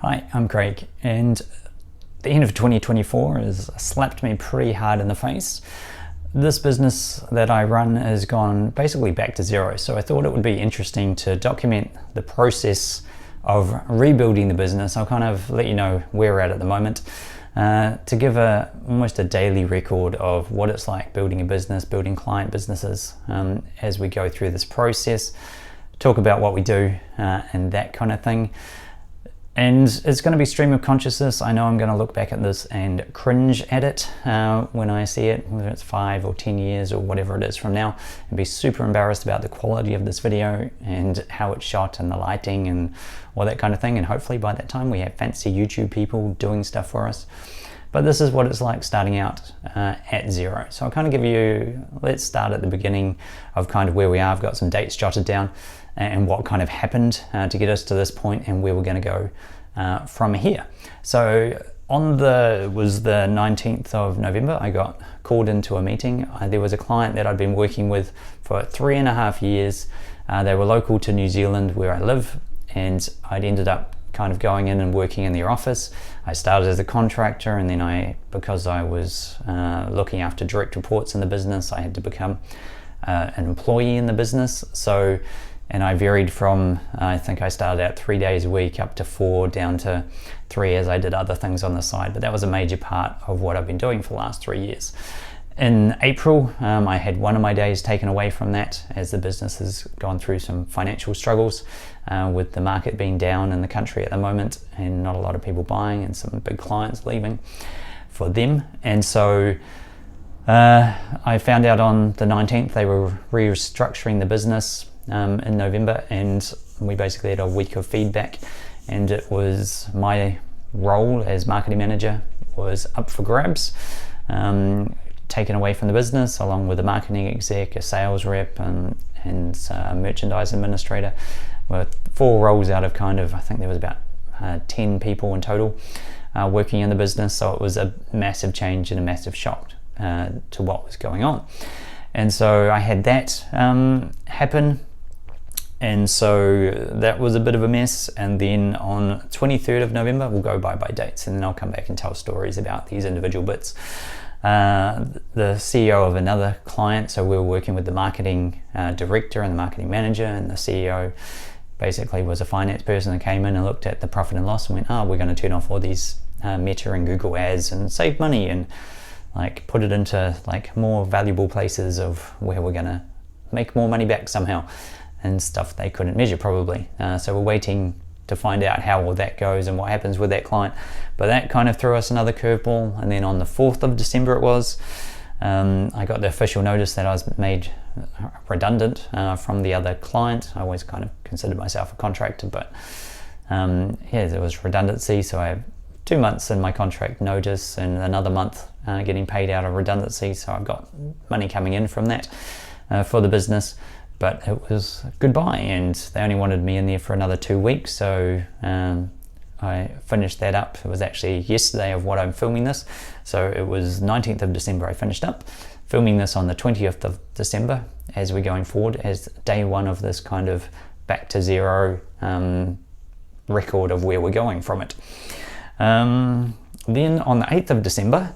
Hi, I'm Craig, and the end of 2024 has slapped me pretty hard in the face. This business that I run has gone basically back to zero, so I thought it would be interesting to document the process of rebuilding the business. I'll kind of let you know where we're at the moment, to give almost a daily record of what it's like building a business, building client businesses as we go through this process, talk about what we do and that kind of thing. And it's going to be stream of consciousness. I know I'm going to look back at this and cringe at it when I see it, whether it's 5 or 10 years or whatever it is from now, and be super embarrassed about the quality of this video and how it's shot and the lighting and all that kind of thing. And hopefully by that time we have fancy YouTube people doing stuff for us. But this is what it's like starting out at zero. So I'll kind of give you, let's start at the beginning of kind of where we are. I've got some dates jotted down and what kind of happened to get us to this point and where we're going to go from here. So it was the 19th of November, I got called into a meeting. There was a client that I'd been working with for 3.5 years. They were local to New Zealand where I live, and I'd ended up kind of going in and working in their office. I started as a contractor, and then because I was looking after direct reports in the business, I had to become an employee in the business. And I varied from, I think I started out 3 days a week up to 4, down to 3 as I did other things on the side. But that was a major part of what I've been doing for the last 3 years. In April, I had one of my days taken away from that as the business has gone through some financial struggles with the market being down in the country at the moment and not a lot of people buying and some big clients leaving for them. And so I found out on the 19th they were restructuring the business in November, and we basically had a week of feedback, and it was my role as marketing manager was up for grabs, taken away from the business, along with a marketing exec, a sales rep, and a merchandise administrator, with 4 roles out of kind of, I think there was about 10 people in total working in the business. So it was a massive change and a massive shock to what was going on. And so I had that happen. And so that was a bit of a mess. And then on 23rd of November, we'll go by dates, and then I'll come back and tell stories about these individual bits. The CEO of another client, so we were working with the marketing director and the marketing manager, and the CEO basically was a finance person that came in and looked at the profit and loss and went, we're going to turn off all these Meta and Google ads and save money and like put it into like more valuable places of where we're going to make more money back somehow, and stuff they couldn't measure probably. So we're waiting to find out how all that goes and what happens with that client. But that kind of threw us another curveball. And then on the 4th of December I got the official notice that I was made redundant from the other client. I always kind of considered myself a contractor, but there was redundancy. So I have 2 months in my contract notice and another month getting paid out of redundancy. So I've got money coming in from that for the business. But it was goodbye, and they only wanted me in there for another 2 weeks. So I finished that up. It was actually yesterday of what I'm filming this. So it was 19th of December I finished up. Filming this on the 20th of December as we're going forward as day one of this kind of back to zero record of where we're going from it. Then on the 8th of December,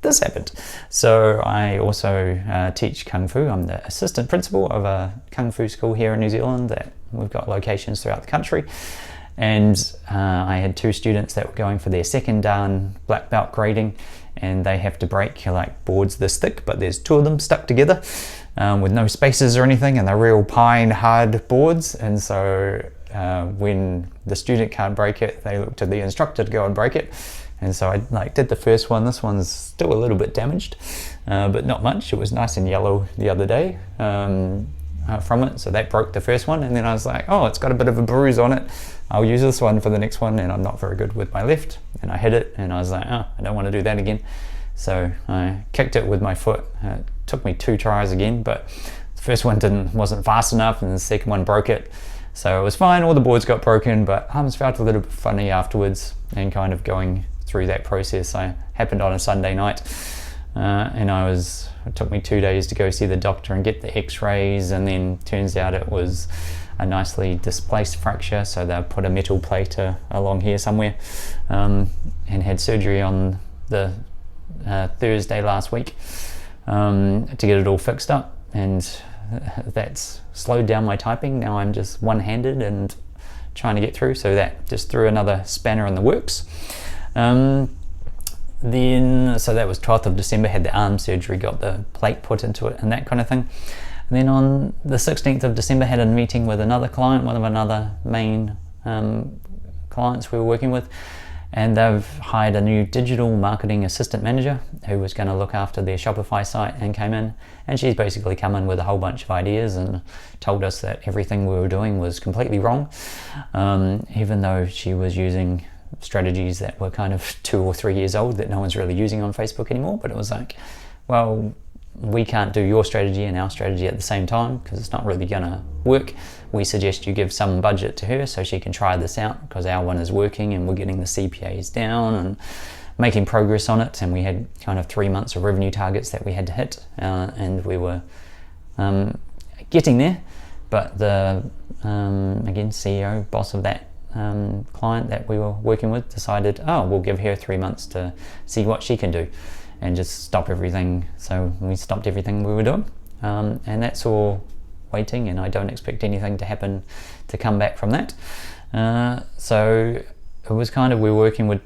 this happened. So I also teach Kung Fu. I'm the assistant principal of a Kung Fu school here in New Zealand that we've got locations throughout the country. And I had 2 students that were going for their second Dan black belt grading, and they have to break like boards this thick, but there's 2 of them stuck together with no spaces or anything, and they're real pine hard boards. And so when the student can't break it, they look to the instructor to go and break it. And so I did the first one. This one's still a little bit damaged, but not much. It was nice and yellow the other day from it. So that broke the first one. And then I was like, it's got a bit of a bruise on it. I'll use this one for the next one. And I'm not very good with my left. And I hit it and I was like, I don't want to do that again. So I kicked it with my foot. It took me 2 tries again, but the first one wasn't fast enough, and the second one broke it. So it was fine. All the boards got broken, but arms felt a little bit funny afterwards, and kind of going through that process. I happened on a Sunday night, and it took me 2 days to go see the doctor and get the x-rays, and then turns out it was a nicely displaced fracture, so they put a metal plate along here somewhere, and had surgery on the Thursday last week to get it all fixed up, and that's slowed down my typing. Now I'm just one-handed and trying to get through, so that just threw another spanner in the works. Then, so that was 12th of December, had the arm surgery, got the plate put into it and that kind of thing. And then on the 16th of December, had a meeting with another client, one of another main clients we were working with, and they've hired a new digital marketing assistant manager who was going to look after their Shopify site, and came in, and she's basically come in with a whole bunch of ideas and told us that everything we were doing was completely wrong, even though she was using strategies that were kind of 2 or 3 years old that no one's really using on Facebook anymore. But it was like, well, we can't do your strategy and our strategy at the same time because it's not really going to work. We suggest you give some budget to her so she can try this out, because our one is working and we're getting the CPAs down and making progress on it. And we had kind of 3 months of revenue targets that we had to hit, and we were getting there. But the again, CEO, boss of that client that we were working with, decided, oh, we'll give her 3 months to see what she can do, and just stop everything. So we stopped everything we were doing, and that's all waiting, and I don't expect anything to happen to come back from that. So it was kind of, we were working with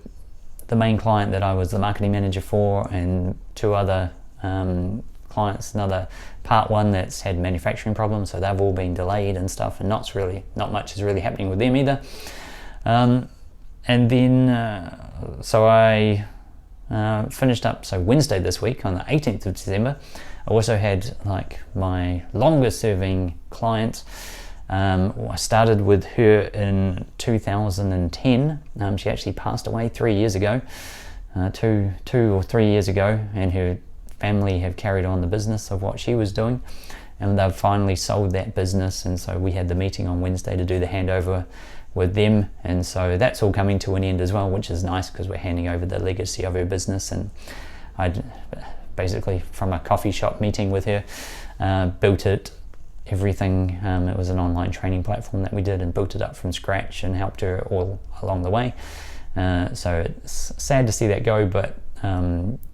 the main client that I was the marketing manager for, and 2 other clients, another part one that's had manufacturing problems, so they've all been delayed and stuff, and not much is really happening with them either. And then so I finished up, so Wednesday this week on the 18th of December, I also had like my longest serving client. I started with her in 2010. She actually passed away 3 years ago, 2 or 3 years ago, and her family have carried on the business of what she was doing, and they've finally sold that business. And so we had the meeting on Wednesday to do the handover with them, and so that's all coming to an end as well, which is nice because we're handing over the legacy of her business. And I basically, from a coffee shop meeting with her, built it, everything. It was an online training platform that we did, and built it up from scratch and helped her all along the way. So it's sad to see that go, but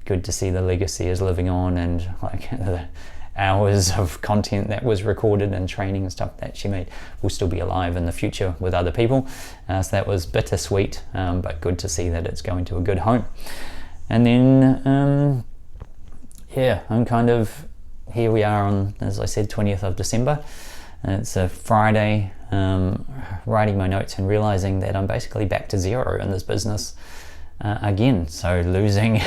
good to see the legacy is living on, and like the hours of content that was recorded and training and stuff that she made will still be alive in the future with other people. So that was bittersweet, but good to see that it's going to a good home. And then yeah, I'm kind of, here we are on, as I said, 20th of December. It's a Friday, writing my notes and realizing that I'm basically back to zero in this business again. So losing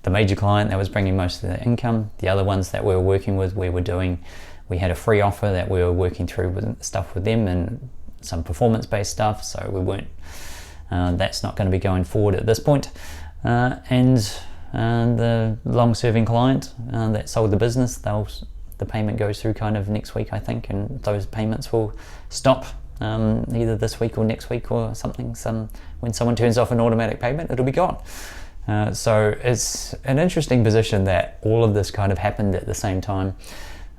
the major client that was bringing most of the income. The other ones that we were working with, we had a free offer that we were working through with stuff with them, and some performance-based stuff. So we weren't, that's not going to be going forward at this point. And the long-serving client that sold the business, the payment goes through kind of next week, I think, and those payments will stop either this week or next week or something. When someone turns off an automatic payment, it'll be gone. So it's an interesting position that all of this kind of happened at the same time,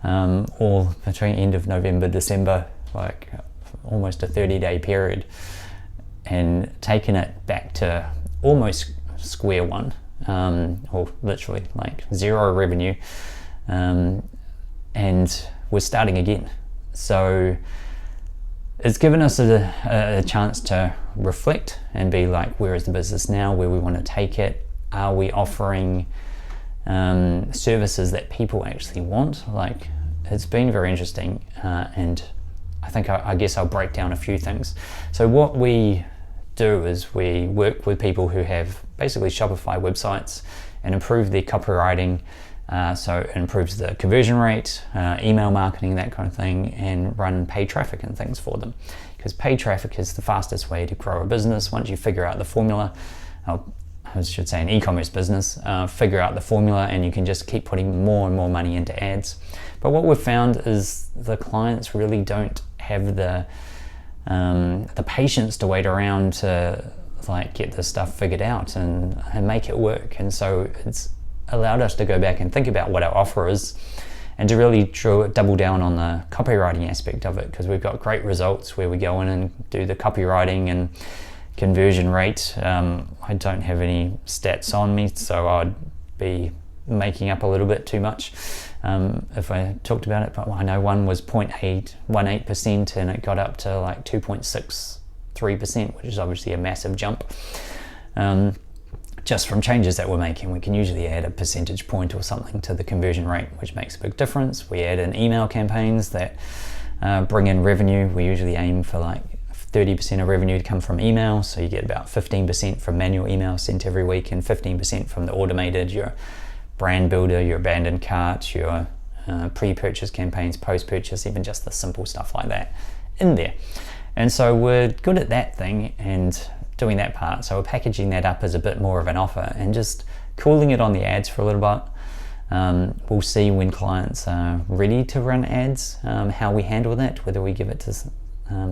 all between end of November, December, like almost a 30-day period, and taking it back to almost square one, or literally like zero revenue, and we're starting again. So it's given us a chance to reflect and be like, where is the business now? Where we want to take it? Are we offering services that people actually want? Like, it's been very interesting, and I think I guess I'll break down a few things. So what we do is we work with people who have basically Shopify websites and improve their copywriting, so it improves the conversion rate, email marketing, that kind of thing, and run paid traffic and things for them. Because paid traffic is the fastest way to grow a business. Once you figure out the formula, I should say an e-commerce business, figure out the formula, and you can just keep putting more and more money into ads. But what we've found is the clients really don't have the patience to wait around to like get this stuff figured out and make it work. And so it's allowed us to go back and think about what our offer is, and to really double down on the copywriting aspect of it, because we've got great results where we go in and do the copywriting and conversion rate. I don't have any stats on me, so I'd be making up a little bit too much if I talked about it, but I know one was 0.818% and it got up to like 2.63%, which is obviously a massive jump. Just from changes that we're making. We can usually add a percentage point or something to the conversion rate, which makes a big difference. We add in email campaigns that bring in revenue. We usually aim for like 30% of revenue to come from email, so you get about 15% from manual email sent every week and 15% from the automated, your brand builder, your abandoned cart, your pre-purchase campaigns, post-purchase, even just the simple stuff like that in there. And so we're good at that thing and doing that part, so we're packaging that up as a bit more of an offer and just cooling it on the ads for a little bit. We'll see when clients are ready to run ads, how we handle that, whether we give it to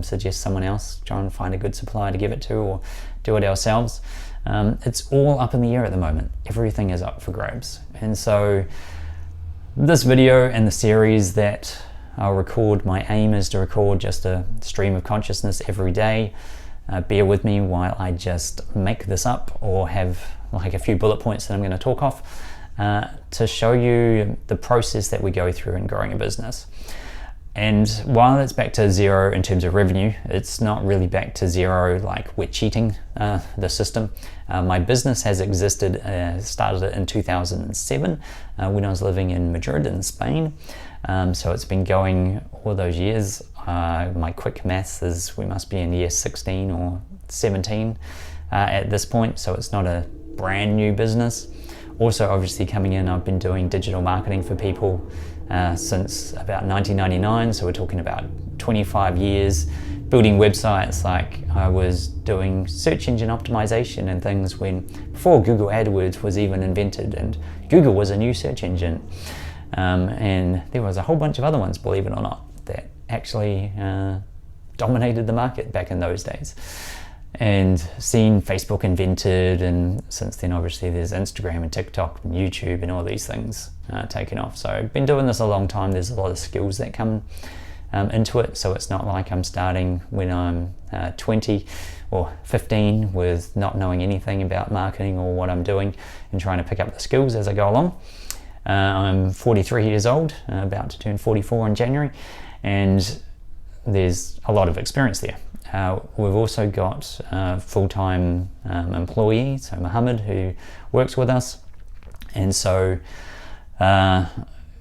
suggest someone else, try and find a good supplier to give it to, or do it ourselves. It's all up in the air at the moment. Everything is up for grabs. And so this video and the series that I'll record, my aim is to record just a stream of consciousness every day. Bear with me while I just make this up or have like a few bullet points that I'm going to talk off to show you the process that we go through in growing a business. And while it's back to zero in terms of revenue, it's not really back to zero like we're cheating the system. My business has existed, started it in 2007 when I was living in Madrid in Spain. So it's been going all those years. My quick maths is we must be in year 16 or 17 at this point, so it's not a brand new business. Also, obviously coming in, I've been doing digital marketing for people since about 1999, so we're talking about 25 years, building websites. Like I was doing search engine optimization and things before Google AdWords was even invented, and Google was a new search engine. And there was a whole bunch of other ones, believe it or not, that actually dominated the market back in those days. And seen Facebook invented, and since then obviously there's Instagram and TikTok and YouTube and all these things taken off. So I've been doing this a long time. There's a lot of skills that come into it, so it's not like I'm starting when I'm 20 or 15 with not knowing anything about marketing or what I'm doing and trying to pick up the skills as I go along. I'm 43 years old, about to turn 44 in January, and there's a lot of experience there. We've also got a full-time employee, so Mohammed, who works with us, and so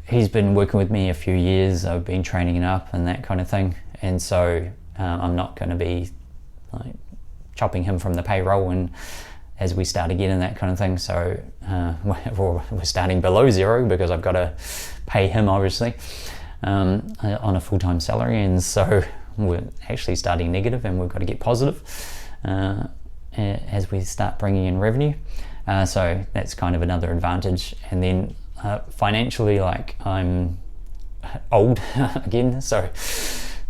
he's been working with me a few years. I've been training him up and that kind of thing, and so I'm not going to be like chopping him from the payroll and as we start again and that kind of thing. So we're starting below zero because I've got to pay him obviously on a full-time salary, and so we're actually starting negative and we've got to get positive as we start bringing in revenue. So that's kind of another advantage. And then financially, like I'm old again, so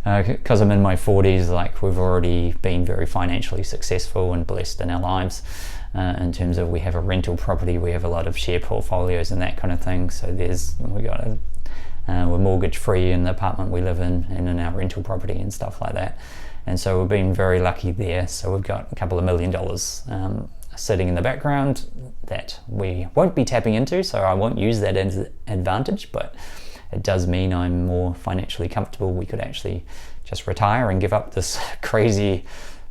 because I'm in my 40s, like we've already been very financially successful and blessed in our lives in terms of we have a rental property, we have a lot of share portfolios and that kind of thing. So we're mortgage free in the apartment we live in and in our rental property and stuff like that. And so we've been very lucky there. So we've got a couple of $1 million sitting in the background that we won't be tapping into, so I won't use that as an advantage, but it does mean I'm more financially comfortable. We could actually just retire and give up this crazy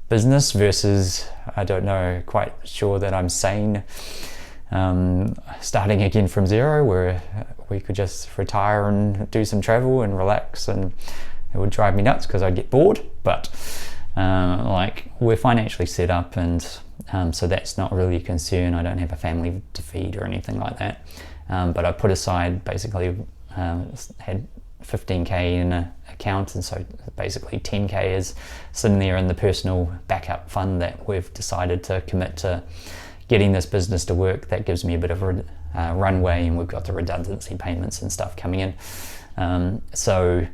business versus, I don't know, quite sure that I'm sane, starting again from zero, where we could just retire and do some travel and relax, and it would drive me nuts because I'd get bored. But like we're financially set up, and so that's not really a concern. I don't have a family to feed or anything like that, but I put aside basically had 15k in an account, and so basically 10k is sitting there in the personal backup fund that we've decided to commit to getting this business to work. That gives me a bit of a runway, and we've got the redundancy payments and stuff coming in. So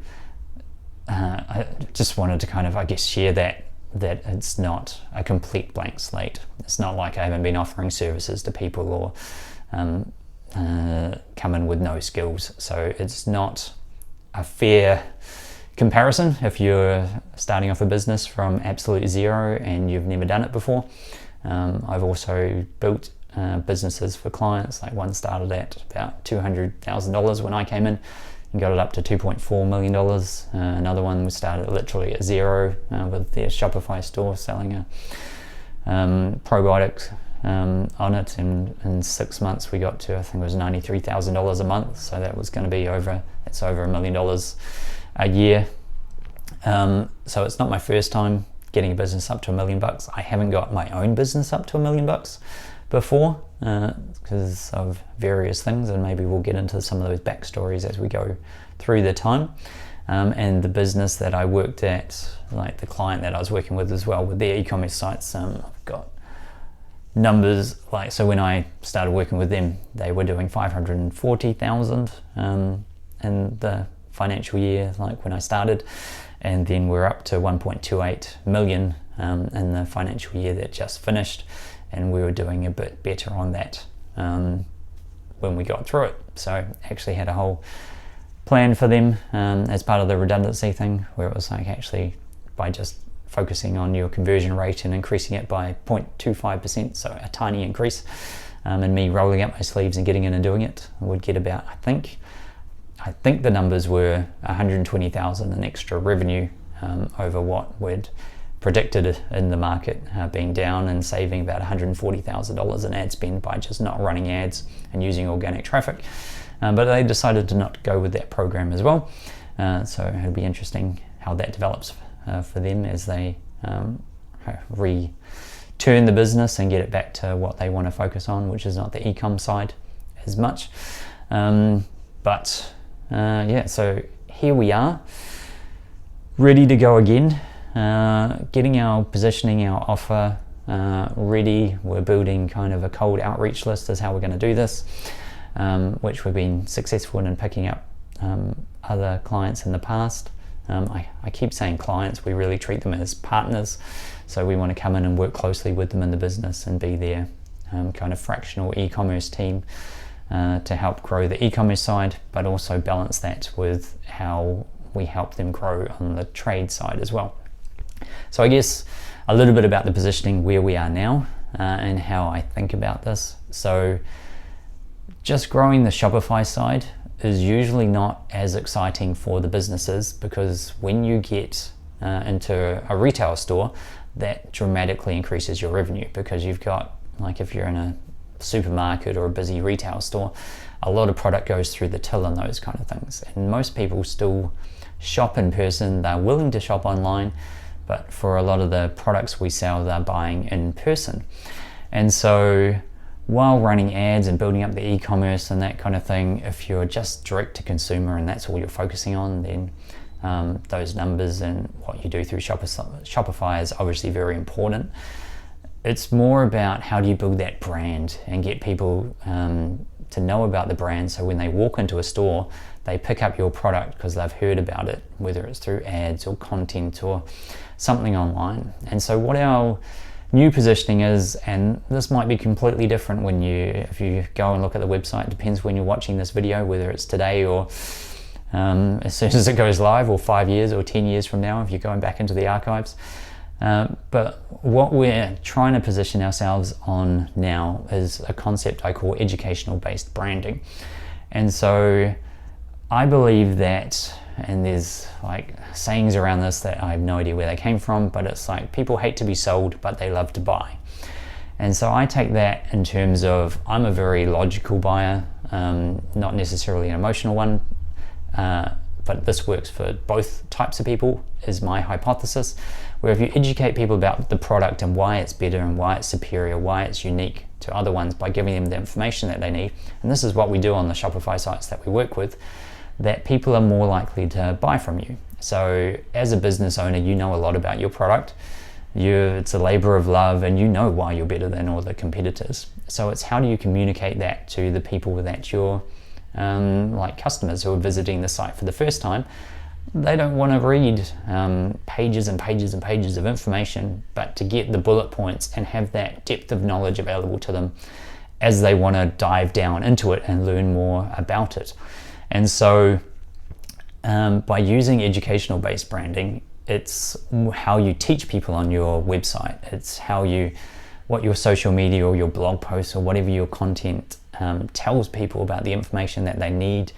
I just wanted to kind of, I guess, share that it's not a complete blank slate. It's not like I haven't been offering services to people or come in with no skills. So it's not a fair comparison if you're starting off a business from absolute zero and you've never done it before. I've also built businesses for clients, like one started at about $200,000 when I came in and got it up to $2.4 million. Another one was started literally at zero with their Shopify store selling a probiotics on it, and in 6 months we got to, I think it was $93,000 a month, so that was going to be over $1 million a year. So it's not my first time getting a business up to $1 million. I haven't got my own business up to $1 million before because of various things, and maybe we'll get into some of those backstories as we go through the time. And the business that I worked at, like the client that I was working with as well, with their e-commerce sites, I've got numbers, like, so when I started working with them, they were doing 540,000 in the financial year, like when I started, and then we're up to 1.28 million in the financial year that just finished, and we were doing a bit better on that when we got through it. So actually had a whole plan for them as part of the redundancy thing, where it was like, actually, by just focusing on your conversion rate and increasing it by 0.25%, so a tiny increase, and me rolling up my sleeves and getting in and doing it, I would get about, I think the numbers were 120,000 in extra revenue over what we'd predicted in the market being down, and saving about $140,000 in ad spend by just not running ads and using organic traffic. But they decided to not go with that program as well. So it'll be interesting how that develops for them as they return the business and get it back to what they want to focus on, which is not the e-com side as much. Yeah, so here we are, ready to go again, getting our positioning, our offer ready. We're building kind of a cold outreach list is how we're going to do this, which we've been successful in picking up other clients in the past. I keep saying clients, we really treat them as partners, so we want to come in and work closely with them in the business and be their kind of fractional e-commerce team to help grow the e-commerce side, but also balance that with how we help them grow on the trade side as well. So I guess a little bit about the positioning, where we are now, and how I think about this. So just growing the Shopify side is usually not as exciting for the businesses, because when you get into a retail store, that dramatically increases your revenue, because you've got, like, if you're in a supermarket or a busy retail store, a lot of product goes through the till and those kind of things, and most people still shop in person. They're willing to shop online, but for a lot of the products we sell, they're buying in person. And so while running ads and building up the e-commerce and that kind of thing, if you're just direct to consumer and that's all you're focusing on, then those numbers and what you do through Shopify is obviously very important. It's more about how do you build that brand and get people to know about the brand, so when they walk into a store, they pick up your product because they've heard about it, whether it's through ads or content or something online. And so what our new positioning is, and this might be completely different if you go and look at the website, depends when you're watching this video, whether it's today or as soon as it goes live, or 5 years or 10 years from now if you're going back into the archives. But what we're trying to position ourselves on now is a concept I call educational based branding. And so I believe that, and there's like sayings around this that I have no idea where they came from, but it's like, people hate to be sold, but they love to buy. And so I take that in terms of, I'm a very logical buyer, not necessarily an emotional one, but this works for both types of people, is my hypothesis, where if you educate people about the product and why it's better and why it's superior, why it's unique to other ones, by giving them the information that they need, and this is what we do on the Shopify sites that we work with, that people are more likely to buy from you. So as a business owner, you know a lot about your product. It's a labor of love, and you know why you're better than all the competitors. So it's how do you communicate that to the people that you're like customers who are visiting the site for the first time. They don't want to read pages and pages and pages of information, but to get the bullet points and have that depth of knowledge available to them as they want to dive down into it and learn more about it. And so by using educational based branding, it's how you teach people on your website. It's what your social media or your blog posts or whatever your content tells people about the information that they need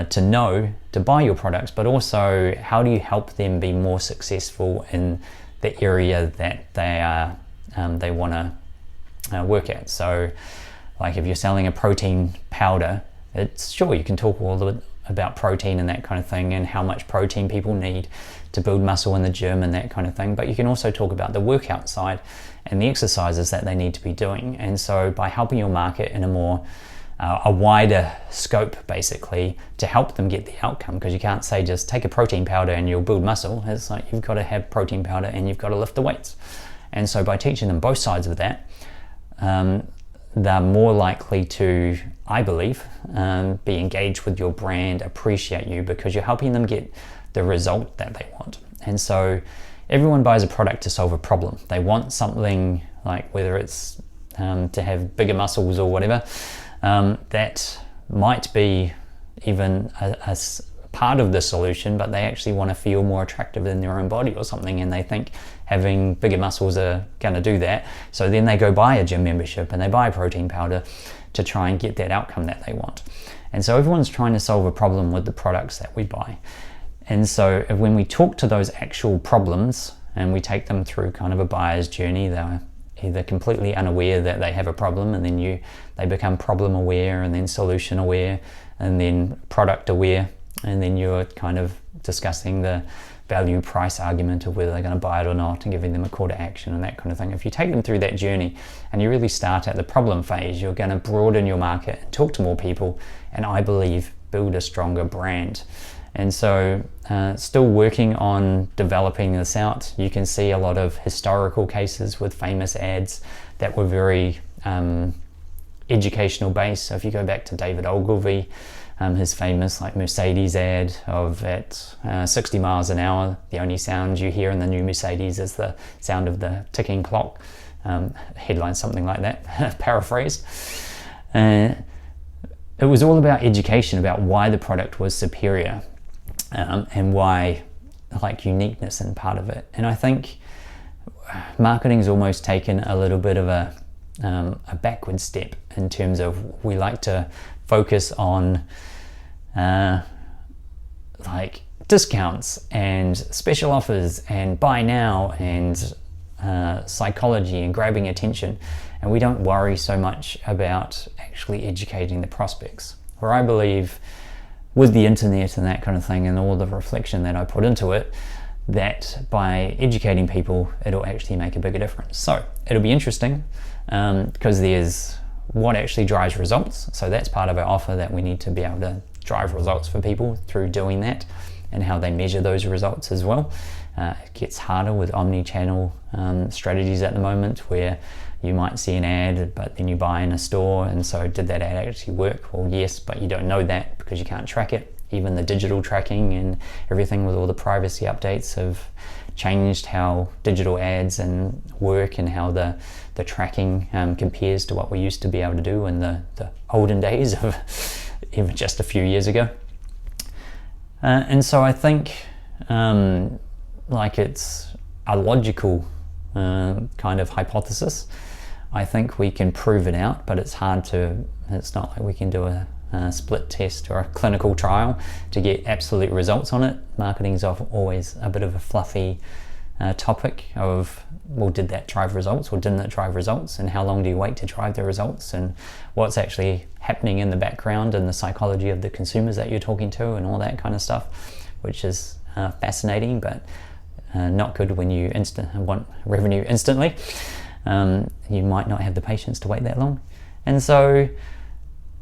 to know to buy your products, but also how do you help them be more successful in the area that they want to work at. So like if you're selling a protein powder, it's sure you can talk about protein and that kind of thing and how much protein people need to build muscle in the gym and that kind of thing, but you can also talk about the workout side and the exercises that they need to be doing. And so by helping your market in a wider scope, basically, to help them get the outcome, because you can't say just take a protein powder and you'll build muscle. It's like you've got to have protein powder and you've got to lift the weights. And so by teaching them both sides of that, they're more likely to, I believe, be engaged with your brand, appreciate you, because you're helping them get the result that they want. And so everyone buys a product to solve a problem. They want something, like whether it's to have bigger muscles or whatever, that might be even a part of the solution, but they actually want to feel more attractive in their own body or something, and they think having bigger muscles are going to do that. So then they go buy a gym membership and they buy a protein powder to try and get that outcome that they want. And so everyone's trying to solve a problem with the products that we buy. And so when we talk to those actual problems and we take them through kind of a buyer's journey, they're either completely unaware that they have a problem, and then they become problem aware, and then solution aware, and then product aware, and then you're kind of discussing the value price argument of whether they're going to buy it or not, and giving them a call to action and that kind of thing. If you take them through that journey and you really start at the problem phase, you're going to broaden your market and talk to more people, and I believe build a stronger brand. And so still working on developing this out. You can see a lot of historical cases with famous ads that were very educational based. So if you go back to David Ogilvy, his famous like Mercedes ad of at 60 miles an hour, the only sound you hear in the new Mercedes is the sound of the ticking clock. Headline something like that, paraphrased. It was all about education, about why the product was superior, and why, like, uniqueness in part of it. And I think marketing's almost taken a little bit of a backward step in terms of we like to focus on like discounts and special offers and buy now and psychology and grabbing attention, and we don't worry so much about actually educating the prospects. Where I believe with the internet and that kind of thing and all the reflection that I put into it, that by educating people it'll actually make a bigger difference. So it'll be interesting because there's what actually drives results. So that's part of our offer, that we need to be able to drive results for people through doing that, and how they measure those results as well. It gets harder with omni-channel strategies at the moment, where you might see an ad but then you buy in a store, and so did that ad actually work? Well, yes, but you don't know that because you can't track it. Even the digital tracking and everything with all the privacy updates have changed how digital ads and work, and how the tracking compares to what we used to be able to do in the olden days of even just a few years ago. And so I think like it's a logical kind of hypothesis. I think we can prove it out, but it's not like we can do a split test or a clinical trial to get absolute results on it. Marketing is always a bit of a fluffy topic of, well, did that drive results or didn't it drive results, and how long do you wait to drive the results, and what's actually happening in the background and the psychology of the consumers that you're talking to and all that kind of stuff, which is fascinating, but not good when you want revenue instantly. You might not have the patience to wait that long. And so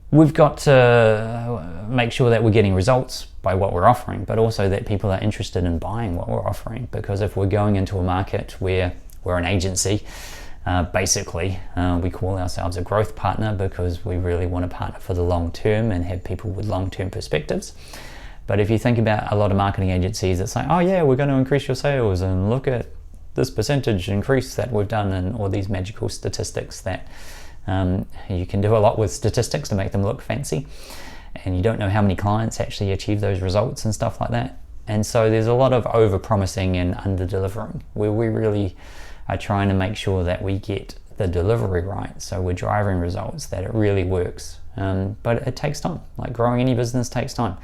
we've got to make sure that we're getting results by what we're offering, but also that people are interested in buying what we're offering. Because if we're going into a market where we're an agency, basically we call ourselves a growth partner because we really want to partner for the long term and have people with long-term perspectives. But if you think about a lot of marketing agencies, it's like, oh yeah, we're going to increase your sales and look at this percentage increase that we've done, and all these magical statistics that You can do a lot with statistics to make them look fancy, and you don't know how many clients actually achieve those results and stuff like that. And so there's a lot of over-promising and under-delivering, where we really are trying to make sure that we get the delivery right, so we're driving results, that it really works. But it takes time. Like growing any business takes time.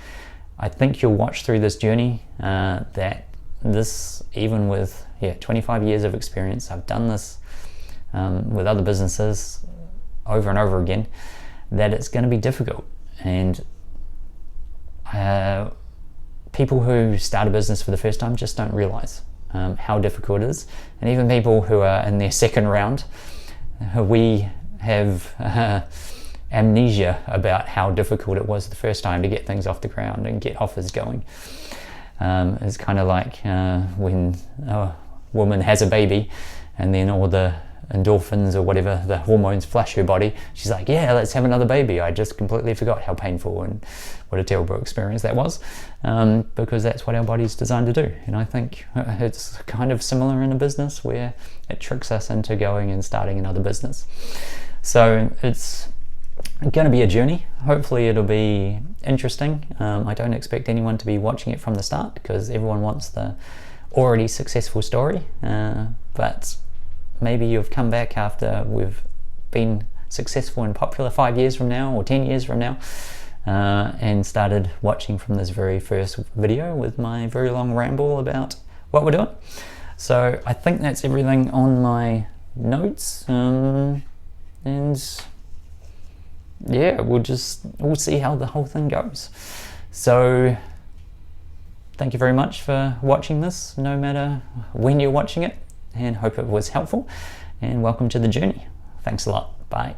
I think you'll watch through this journey that this, even with 25 years of experience, I've done this with other businesses over and over again, that it's going to be difficult. And people who start a business for the first time just don't realize how difficult it is. And even people who are in their second round, we have amnesia about how difficult it was the first time to get things off the ground and get offers going. It's kind of like when a woman has a baby and then all the endorphins or whatever, the hormones flush her body. She's like, yeah, let's have another baby. I just completely forgot how painful and what a terrible experience that was, because that's what our body's designed to do. And I think it's kind of similar in a business where it tricks us into going and starting another business. So it's going to be a journey. Hopefully it'll be interesting. I don't expect anyone to be watching it from the start, because everyone wants the already successful story, but maybe you've come back after we've been successful and popular 5 years from now or 10 years from now, and started watching from this very first video with my very long ramble about what we're doing. So I think that's everything on my notes, and yeah, we'll see how the whole thing goes. So thank you very much for watching this, no matter when you're watching it, and hope it was helpful, and welcome to the journey. Thanks a lot. Bye.